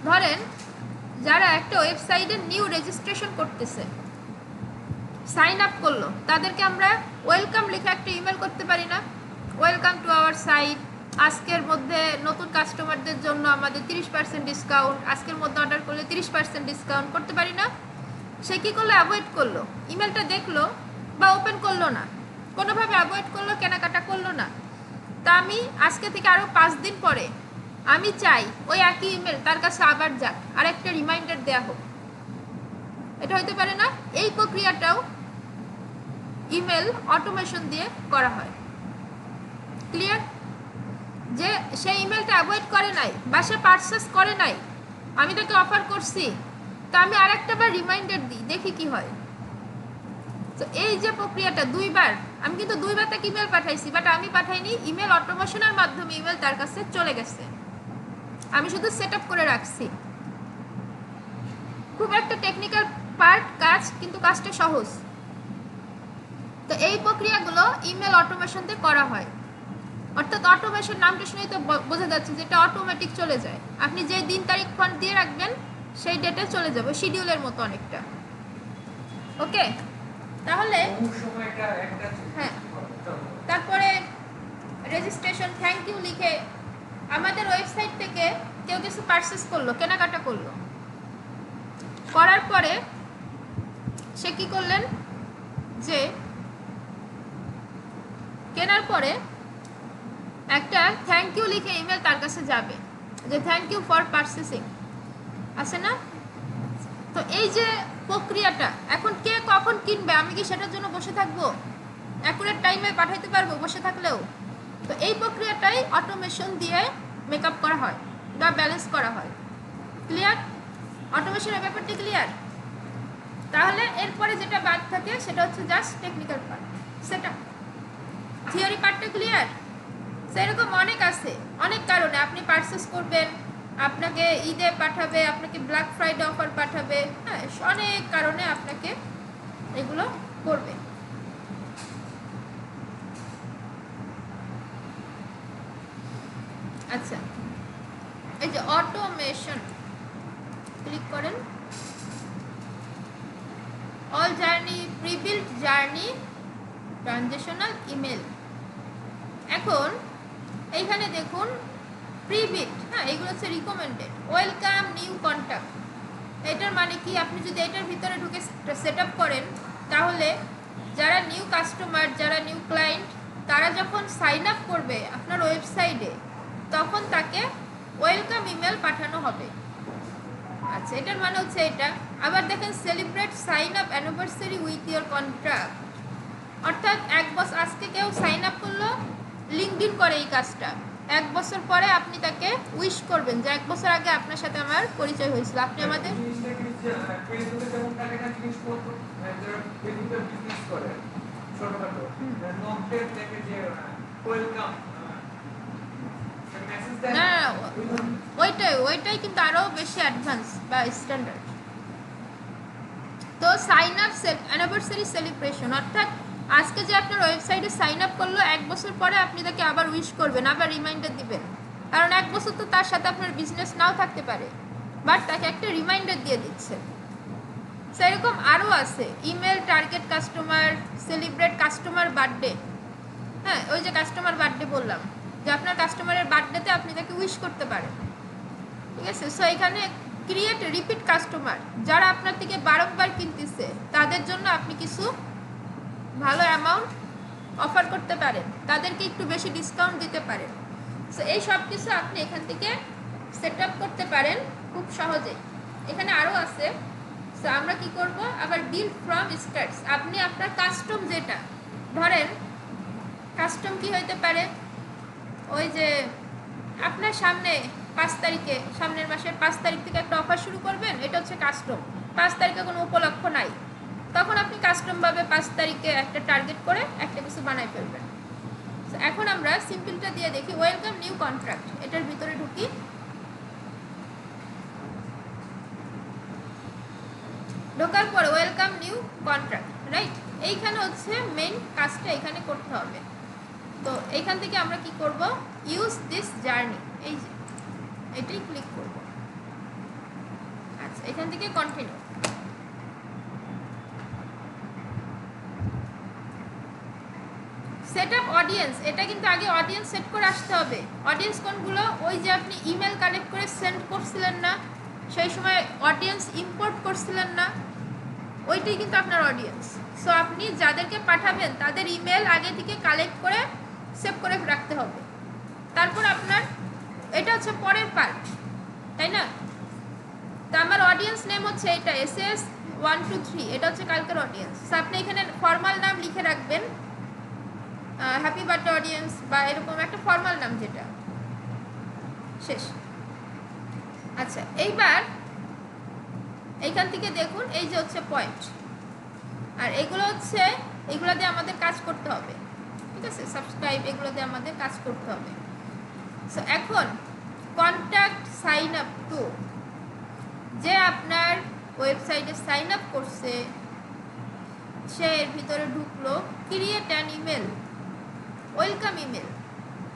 ধরেন যারা একটা ওয়েবসাইটে নিউ রেজিস্ট্রেশন করতেছে, সাইন আপ করলো, তাদেরকে আমরা ওয়েলকাম লিখে একটা ইমেল করতে পারি না? ওয়েলকাম টু আওয়ার সাইট, আজকের মধ্যে নতুন কাস্টমারদের জন্য আমাদের 30% ডিসকাউন্ট, আজকের মধ্যে অর্ডার করলে 30% ডিসকাউন্ট করতে পারি না? সে কী করলো? অ্যাভয়েড করলো, ইমেলটা দেখলো বা ওপেন করলো না, কোনোভাবে অ্যাভয়েড করলো, কেনাকাটা করলো না। তা আমি আজকে থেকে আরও 5 দিন পরে আমি চাই ওই একই ইমেল তার কাছে আবার যাক, আর একটা রিমাইন্ডার দেওয়া হোক। এটা হইতে পারে না? এই প্রক্রিয়াটাও ইমেল অটোমেশন দিয়ে করা হয়। ক্লিয়ার? যে সে ইমেলটা অ্যাভয়েড করে নাই বা সে পারচেস করে নাই, আমি তাকে অফার করছি, তা আমি আরেকটা বার রিমাইন্ডার দিই, দেখি কি হয়। তো এই যে প্রক্রিয়াটা দুইবার, আমি কিন্তু দুইবার তাকে ইমেল পাঠাইছি, বাট আমি পাঠাইনি, ইমেল অটোমেশনের মাধ্যমে ইমেল তার কাছে চলে গেছে, আমি শুধু সেট আপ করে রাখছি। খুব একটা টেকনিক্যাল পার্ট কাজ, কিন্তু কাজটা সহজ। তো এই প্রক্রিয়াগুলো ইমেল অটোমেশন দিয়ে করা হয়। অর্থাৎ অটোমেশন নামটা শুনেই তো বোঝা যাচ্ছে যে এটা অটোমেটিক চলে যায়, আপনি যে দিন তারিখ ফোন দিয়ে রাখবেন সেই ডেটে চলে যাবে, শিডিউলের মতো অনেকটা। ওকে, তাহলে হ্যাঁ, তারপরে রেজিস্ট্রেশন থ্যাংক ইউ লিখে আমাদের ওয়েবসাইট থেকে কেউ কিছু পারচেস করলো, কেনাকাটা করলো, করার পরে সে কি করলেন যে কেনার পরে একটা থ্যাংক ইউ লিখে ইমেল তার কাছে যাবে যে থ্যাংক ইউ ফর পারচেসিং, আছে না? তো এই যে প্রক্রিয়াটা, এখন কে কখন কিনবে আমি কি সেটার জন্য বসে থাকবো? অ্যাকুরেট টাইমে পাঠাইতে পারবো বসে থাকলেও? তো এই প্রক্রিয়াটাই অটোমেশন দিয়ে মেকআপ করা হয় বা ব্যালেন্স করা হয়। ক্লিয়ার? অটোমেশনের ব্যাপারটি ক্লিয়ার? তাহলে এরপরে যেটা বাদ থাকে সেটা হচ্ছে জাস্ট টেকনিক্যাল পার্ট, সেটা থিওরি পার্টটা ক্লিয়ার? সেরকম অনেক আছে, অনেক কারণে আপনি পারচেস করবেন, আপনাকে ঈদে পাঠাবে, আপনাকে ব্ল্যাক ফ্রাইডে অফার পাঠাবে, হ্যাঁ, অনেক কারণে আপনাকে এগুলো করবে। আচ্ছা, এই যে অটোমেশন ক্লিক করেন, all journey, prebuilt journey, transactional email. এখন এইখানে দেখুন প্রিবিল্ড, হ্যাঁ, এগুলো হচ্ছে রিকমেন্ডেড, ওয়েলকাম নিউ কন্ট্যাক্ট। এটার মানে কি? আপনি যদি এটার ভিতরে ঢুকে সেট আপ করেন, তাহলে যারা নিউ কাস্টমার, যারা নিউ ক্লায়েন্ট, তারা যখন সাইন আপ করবে আপনার ওয়েবসাইটে, তখন তাকে ওয়েলকাম ইমেল পাঠানো হবে। আচ্ছা, এটার মানে হচ্ছে এটা। আবার দেখেন celebrate sign up anniversary with your contract, অর্থাৎ 1 বছর, আজকে কেউ সাইন আপ করলো, লিঙ্কডইন করে এই কাজটা, 1 বছর পরে আপনি তাকে উইশ করবেন যে 1 বছর আগে আপনার সাথে আমার পরিচয় হয়েছিল, আপনি আমাদের না, ওইটাই কিন্তু আরো বেশি অ্যাডভান্স বা স্ট্যান্ডার্ড। তো সাইন আপ অ্যানিভার্সারি সেলিব্রেশন, অর্থাৎ আজকে যে আপনার ওয়েবসাইটে সাইন আপ করলো, 1 বছর পরে আপনি তাকে আবার উইশ করবেন, আবার রিমাইন্ডার দিবেন, কারণ 1 বছর তো তার সাথে আপনার বিজনেস নাও থাকতে পারে, বাট তাকে একটা রিমাইন্ডার দিয়ে দিচ্ছে। সেরকম আরও আছে, email target customer, celebrate customer birthday, হ্যাঁ, ওই যে কাস্টমার বার্থডে বললাম, যে আপনার কাস্টমারের বার্থডেতে আপনি তাকে উইশ করতে পারেন, ঠিক আছে? সো এখানে ক্রিয়েট রিপিট কাস্টমার, যারা আপনার থেকে বারংবার কিনতেছে, তাদের জন্য আপনি কিছু ভালো অ্যামাউন্ট অফার করতে পারেন, তাদেরকে একটু বেশি ডিসকাউন্ট দিতে পারেন। সো এই সব কিছু আপনি এখান থেকে সেট আপ করতে পারেন খুব সহজেই। এখানে আরও আছে। সো আমরা কি করব? আবার বিল্ড ফ্রম স্ক্র্যাচ, আপনি আপনার কাস্টম, যেটা ধরেন কাস্টম কি হইতে পারে, ওই যে আপনার সামনে 5 তারিখে, সামনের মাসের 5 তারিখ থেকে একটা অফার শুরু করবেন, এটা হচ্ছে কাস্টম। 5 তারিখে কোনো উপলক্ষ নাই, তখন আপনি কাস্টমভাবে 5 তারিখে একটা টার্গেট করে একটা কিছু বানাই ফেলবেন। এখন আমরা সিম্পলটা দিয়ে দেখি, ওয়েলকাম নিউ কন্ট্রাক্ট, এটার ভিতরে ঢুকি। ঢোকার পরে ওয়েলকাম নিউ কন্ট্রাক্ট, রাইট? এইখানে হচ্ছে মেইন কাজটা এখানে করতে হবে। তো এইখান থেকে আমরা কি করব? ইউজ দিস জার্নি, এই যে এটাই ক্লিক করব। এখান থেকে কন্টিনিউ। সেট আপ অডিয়েন্স, এটা কিন্তু আগে অডিয়েন্স সেট করে আসতে হবে। অডিয়েন্স কোনগুলো? ওই যে আপনি ইমেল কালেক্ট করে সেন্ড করছিলেন না, সেই সময় অডিয়েন্স ইম্পোর্ট করছিলেন না, ওইটাই কিন্তু আপনার অডিয়েন্স। সো আপনি যাদেরকে পাঠাবেন তাদের ইমেল আগে থেকে কালেক্ট করে সেভ করে রাখতে হবে। তারপর আপনার এটা হচ্ছে পরের পার্ট, তাই না? তো আমার অডিয়েন্স নেম হচ্ছে এটা SS123, এটা হচ্ছে কালকের অডিয়েন্স। সো আপনি এখানে ফর্মাল নাম লিখে রাখবেন, হ্যাপি বার্থডে অডিয়েন্স বা এরকম একটা ফর্মাল নাম, যেটা শেষ। আচ্ছা, এইবার এইখান থেকে দেখুন এই যে হচ্ছে পয়েন্ট, আর এগুলো হচ্ছে এগুলো দিয়ে আমাদের কাজ করতে হবে, ঠিক আছে? সাবস্ক্রাইব, এগুলো দিয়ে আমাদের কাজ করতে হবে। সো এখন কন্ট্যাক্ট সাইন আপ টু, যে আপনার ওয়েবসাইটে সাইন আপ করছে সে এর ভিতরে ঢুকলো, create an email, welcome email,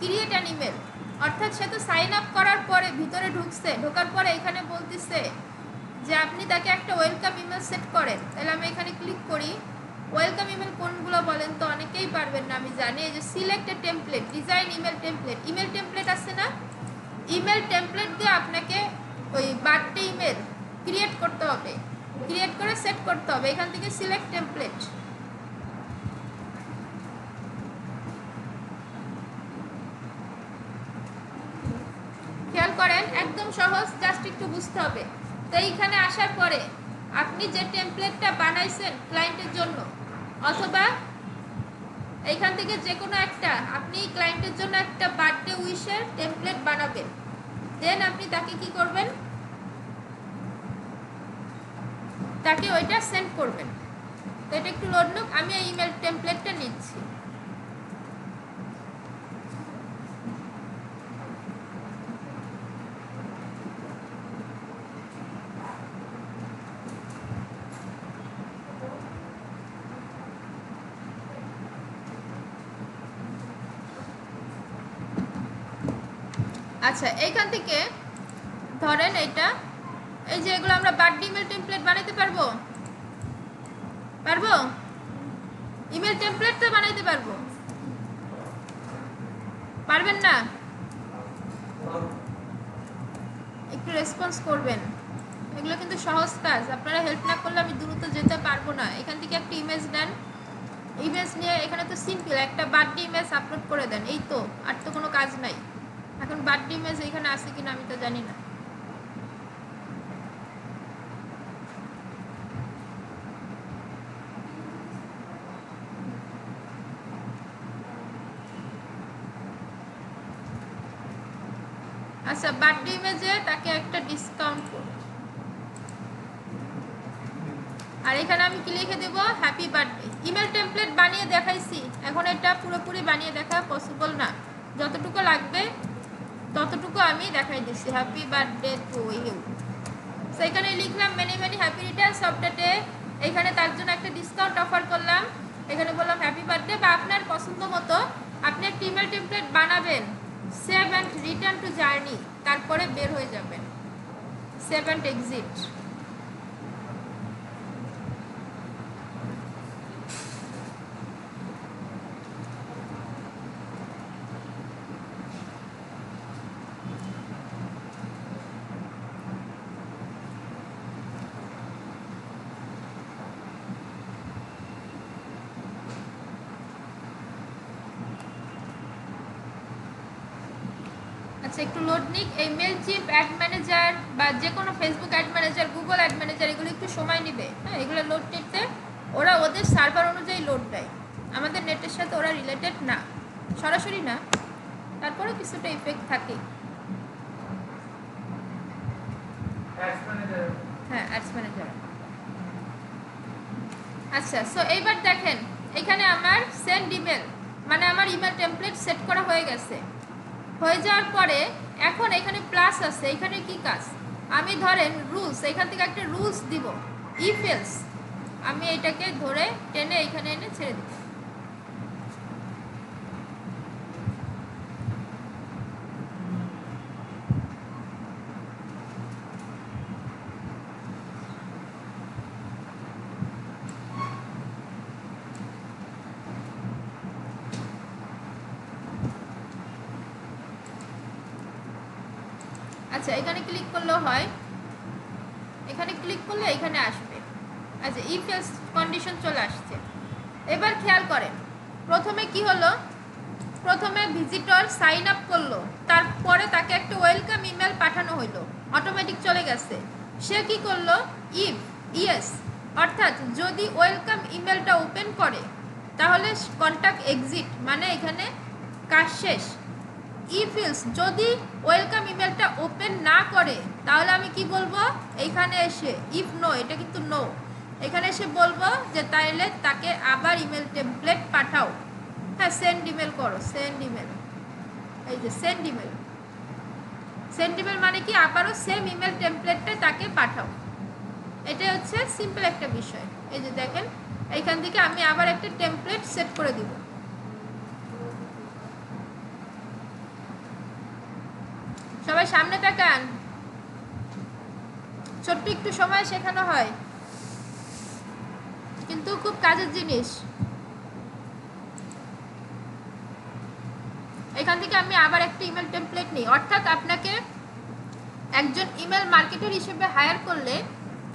create an email, অর্থাৎ সে তো সাইন আপ করার পরে ভিতরে ঢুকছে, ঢোকার পরে এখানে বলতেছে যে আপনি তাকে একটা ওয়েলকাম ইমেল সেট করেন। তাহলে আমি এখানে ক্লিক করি। ওয়েলকাম ইমেল কোনগুলো বলেন তো? অনেকেই পারবেন না, আমি জানি। এই যে সিলেক্ট এ template, design email template, email template আছে না? ইমেল টেমপ্লেট দিয়ে আপনাকে ওই বার্থডে ইমেল ক্রিয়েট করতে হবে, ক্রিয়েট করে সেট করতে হবে। এখান থেকে সিলেক্ট টেমপ্লেট, খেয়াল করেন একদম সহজ, জাস্ট একটু বুঝতে হবে। তো এইখানে আসার পরে আপনি যে টেমপ্লেটটা বানাইছেন ক্লায়েন্টের জন্য, অথবা এইখান থেকে যে কোনো একটা আপনি ক্লায়েন্টের জন্য একটা বার্থডে উইশের টেমপ্লেট বানাবেন, দেন আপনি তাকে কি করবেন? তাকে ওইটা সেন্ড করবেন। তো এটা একটু লোড নিক, আমি এই ইমেল টেমপ্লেটটা নিচ্ছি। আচ্ছা, এইখান থেকে ধরেন এটা, এই যে এগুলো আমরা বার্থডে ইমেল টেমপ্লেট বানাইতে পারবো, পারবো? ইমেল টেমপ্লেট তো বানাইতে পারবো, পারবেন না? একটু রেসপন্স করবেন, এগুলো কিন্তু সহজ কাজ, আপনারা হেল্প না করলে আমি দ্রুত যেতে পারবো না। এখান থেকে একটা ইমেজ নেন, ইমেজ নিয়ে এখানে তো সিম্পল একটা বার্থডে ইমেজ আপলোড করে দেন, এই তো, আর তো কোনো কাজ নাই। এখন বার্থডে ইমেজ এখানে আছে কিনা আমি তো জানি না। আচ্ছা, বার্থডে ইমেজে তাকে একটা ডিসকাউন্ট করব, আর এখানে আমি কি লিখে দেব? Happy birthday. ইমেল টেমপ্লেট বানিয়ে দেখাইছি, এখন এটা পুরোপুরি বানিয়ে দেখা পসিবল না, যতটুকু লাগবে ততটুকু আমি দেখাই দিচ্ছি। Happy birthday to you. So এখানে লিখলাম many many happy returns of the day, এখানে তার জন্য একটা ডিসকাউন্ট অফার করলাম, এখানে বললাম হ্যাপি বার্থডে। বা আপনার পছন্দ মতো আপনি একটা ইমেল টেমপ্লেট বানাবেন, save and return to journey, তারপরে বের হয়ে যাবেন, সেভ অ্যান্ড এক্সিট। আচ্ছা, একটু লোড নিক। এই মেলচিম্প অ্যাড ম্যানেজার বা যে কোনো Facebook ad manager, Google ad manager, এগুলো একটু সময় নেবে। হ্যাঁ, এগুলো লোড নিতে ওরা ওদের সার্ভার অনুযায়ী লোড দেয়, আমাদের নেটের সাথে ওরা রিলেটেড না, সরাসরি না, তারপরে কিছুটা ইফেক্ট থাকে। হ্যাঁ, অ্যাডস ম্যানেজার। আচ্ছা, সো এইবার দেখেন এখানে আমার সেন্ড ইমেল, মানে আমার ইমেল টেমপ্লেট সেট করা হয়ে গেছে। হয়ে যাওয়ার পরে এখন এখানে প্লাস আছে, এখানে কি কাজ? আমি ধরেন রুলস, এখান থেকে একটা রুলস দিব, ইফ এলস, আমি এটাকে ধরে টেনে এখানে এনে ছেড়ে দিব। আচ্ছা এখানে ক্লিক করলেও হয়, এখানে ক্লিক করলে এখানে আসবে। আচ্ছা ইফ এলস কন্ডিশন চলে আসছে। এবার খেয়াল করেন প্রথমে কি হলো, প্রথমে ভিজিটর সাইন আপ করলো, তারপরে তাকে একটা ওয়েলকাম ইমেল পাঠানো হইলো, অটোমেটিক চলে গেছে। সে কি করলো, ইফ ইয়েস অর্থাৎ যদি ওয়েলকাম ইমেলটা ওপেন করে তাহলে কন্ট্যাক্ট এক্সিট, মানে এখানে কাজ শেষ। ইফ ইলস যদি ওয়েলকাম ইমেলটা ওপেন না করে তাহলে আমি কি বলবো, এইখানে এসে ইফ নো, এটা কিন্তু নো, এখানে এসে বলবো যে তাইলে তাকে আবার ইমেল টেমপ্লেট পাঠাও। হ্যাঁ সেন্ড ইমেল করো, সেন্ড ইমেল, এই যে সেন্ড ইমেল, সেন্ড ইমেল মানে কি আবারও সেম ইমেল টেমপ্লেটটা তাকে পাঠাও। এটা হচ্ছে সিম্পল একটা বিষয়। এই যে দেখেন এইখান থেকে আমি আবার একটা টেমপ্লেট সেট করে দিব। সবাই সামনে তাকান, ছোট্ট একটু সময় শেখানো হয় কিন্তু খুব কাজের জিনিস। এখান থেকে আমি আবার একটা ইমেল টেমপ্লেট নিই, অর্থাৎ আপনাকে একজন ইমেল মার্কেটার হিসেবে হায়ার করলে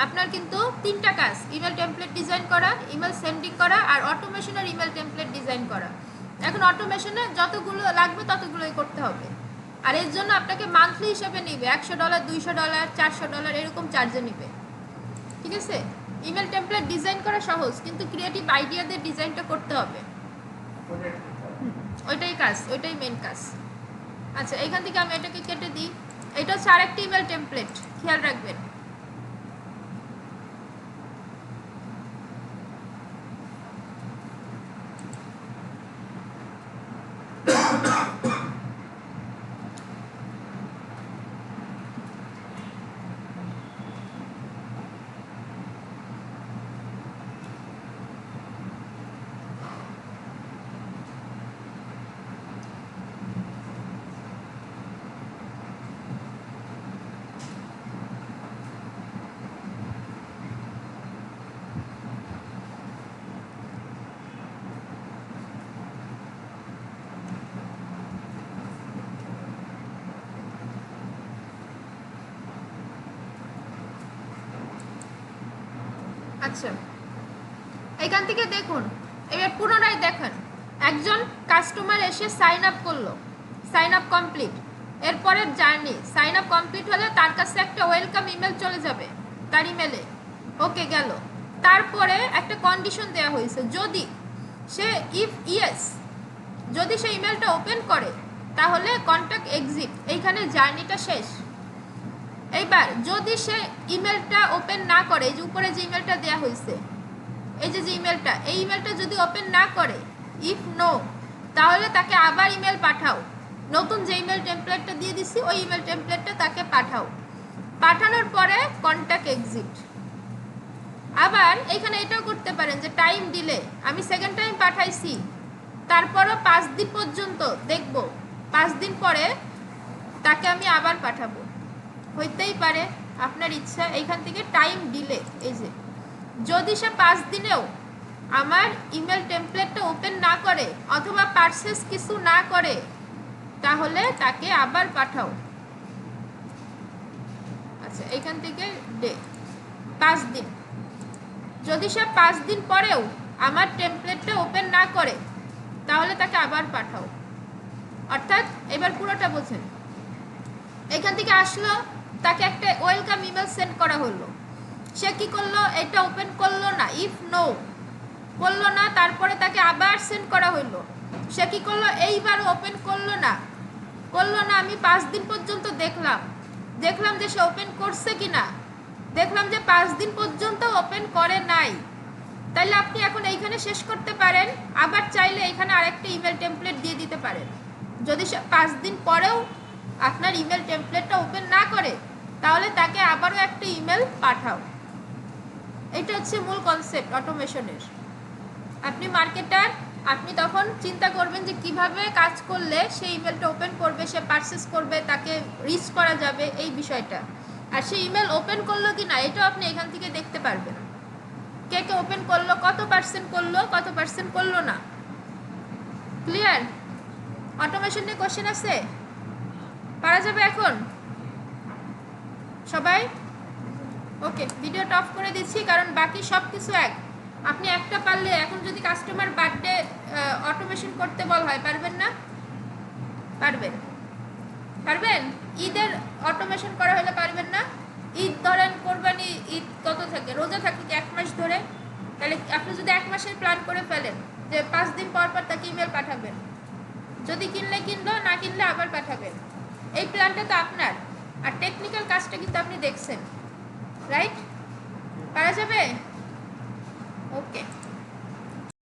আপনার কিন্তু 3টা কাজ, ইমেল টেমপ্লেট ডিজাইন করা, ইমেল সেন্ডিং করা আর অটোমেশনের ইমেল টেমপ্লেট ডিজাইন করা। এখন অটোমেশনে যতগুলো লাগবে ততগুলোই করতে হবে, আর এর জন্য আপনাকে মান্থলি হিসেবে নিবে, $100, $200, $400 এরকম চার্জে নিবে। ঠিক আছে, ইমেল টেমপ্লেট ডিজাইন করা সহজ, কিন্তু ক্রিয়েটিভ আইডিয়া দিয়ে ডিজাইনটা করতে হবে, ওইটাই কাজ, ওইটাই মেন কাজ। আচ্ছা এইখান থেকে আমি এটাকে কেটে দিই, এটা হচ্ছে আরেকটি ইমেল টেমপ্লেট, খেয়াল রাখবেন। আচ্ছা এখান থেকে দেখুন, এবার পুনরায় দেখেন, একজন কাস্টমার এসে সাইন আপ করলো, সাইন আপ কমপ্লিট, এরপরে জার্নি সাইন আপ কমপ্লিট হলে তার কাছে একটা ওয়েলকাম ইমেল চলে যাবে তার ইমেলে, ওকে গেল। তারপরে একটা কন্ডিশন দেওয়া হয়েছে, যদি সে ইফ ইয়েস, যদি সে ইমেলটা ওপেন করে তাহলে কন্ট্যাক্ট এক্সিট, এইখানে জার্নিটা শেষ। এইবার যদি সে ইমেলটা ওপেন না করে, এই যে উপরে যে ইমেলটা দেওয়া হয়েছে, এই যে ইমেলটা, এই ইমেলটা যদি ওপেন না করে, ইফ নো, তাহলে তাকে আবার ইমেল পাঠাও, নতুন যে ইমেল টেমপ্লেটটা দিয়ে দিছি ওই ইমেল টেমপ্লেটটা তাকে পাঠাও। পাঠানোর পরে কন্ট্যাক্ট এক্সিট। আবার এখানে এটাও করতে পারেন যে টাইম ডিলে, আমি সেকেন্ড টাইম পাঠাইছি, তারপরও 5 দিন পর্যন্ত দেখব, 5 দিন পরে তাকে আমি আবার পাঠাবো, হইতেই পারে আপনার ইচ্ছা। এইখান থেকে টাইম ডিলে, এই যে যদি সে 5 দিনেও আমার ইমেল টেমপ্লেটটা ওপেন না করে অথবা পারচেস কিছু না করে তাহলে তাকে আবার পাঠাও। আচ্ছা এইখান থেকে ডে 5 দিন, যদি সে 5 দিন পরেও আমার টেমপ্লেটটা ওপেন না করে তাহলে তাকে আবার পাঠাও। অর্থাৎ এবার পুরোটা বোঝেন, এখান থেকে আসলো, তাকে একটা ওয়েলকাম ইমেল সেন্ড করা হলো, সে কি করলো, এটা ওপেন করলো না, ইফ নো করলো না, তারপরে তাকে আবার সেন্ড করা হলো, সে কি করলো, এইবার ওপেন করলো না, আমি 5 দিন পর্যন্ত দেখলাম যে সে ওপেন করছে কিনা, দেখলাম যে 5 দিন পর্যন্ত ওপেন করে নাই, তাইলে আপনি এখন এইখানে শেষ করতে পারেন, আবার চাইলে এখানে আরেকটা ইমেল টেমপ্লেট দিয়ে দিতে পারেন। যদি সে 5 দিন পরেও আপনার ইমেল টেমপ্লেটটা ওপেন না করে তাহলে তাকে আবারও একটা ইমেল পাঠাও। এটা হচ্ছে মূল কনসেপ্ট অটোমেশনের। আপনি মার্কেটার, আপনি তখন চিন্তা করবেন যে কিভাবে কাজ করলে সেই ইমেলটা ওপেন করবে, সে পারচেস করবে, তাকে রিচ করা যাবে, এই বিষয়টা। আর সেই ইমেল ওপেন করলো কি না এটাও আপনি এখান থেকে দেখতে পারবেন, কে কে ওপেন করলো, কত পার্সেন্ট করলো, কত পার্সেন্ট করলো না। ক্লিয়ার? অটোমেশন নিয়ে কোশ্চেন আছে? পারা যাবে এখন? সবাই ওকে, ভিডিওটা অফ করে দিচ্ছি, কারণ বাকি সব কিছু এক। আপনি একটা পারলে, এখন যদি কাস্টমার বার্থডে অটোমেশন করতে বলা হয়, পারবেন না? পারবেন, পারবেন। ঈদের অটোমেশন করা হলে পারবেন না? ঈদ ধরেন কোরবানি ঈদ কত থাকে, রোজা থাকে কি 1 মাস ধরে? তাহলে আপনি যদি 1 মাসের প্ল্যান করে ফেলেন যে 5 দিন পর পর তাকে ইমেল পাঠাবেন, যদি কিনলে কিনলো, না কিনলে আবার পাঠাবেন, এই প্ল্যানটা তো আপনার। আর টেকনিক্যাল কাজটা কিন্তু আপনি দেখছেন, রাইট? পারা যাবে? ওকে।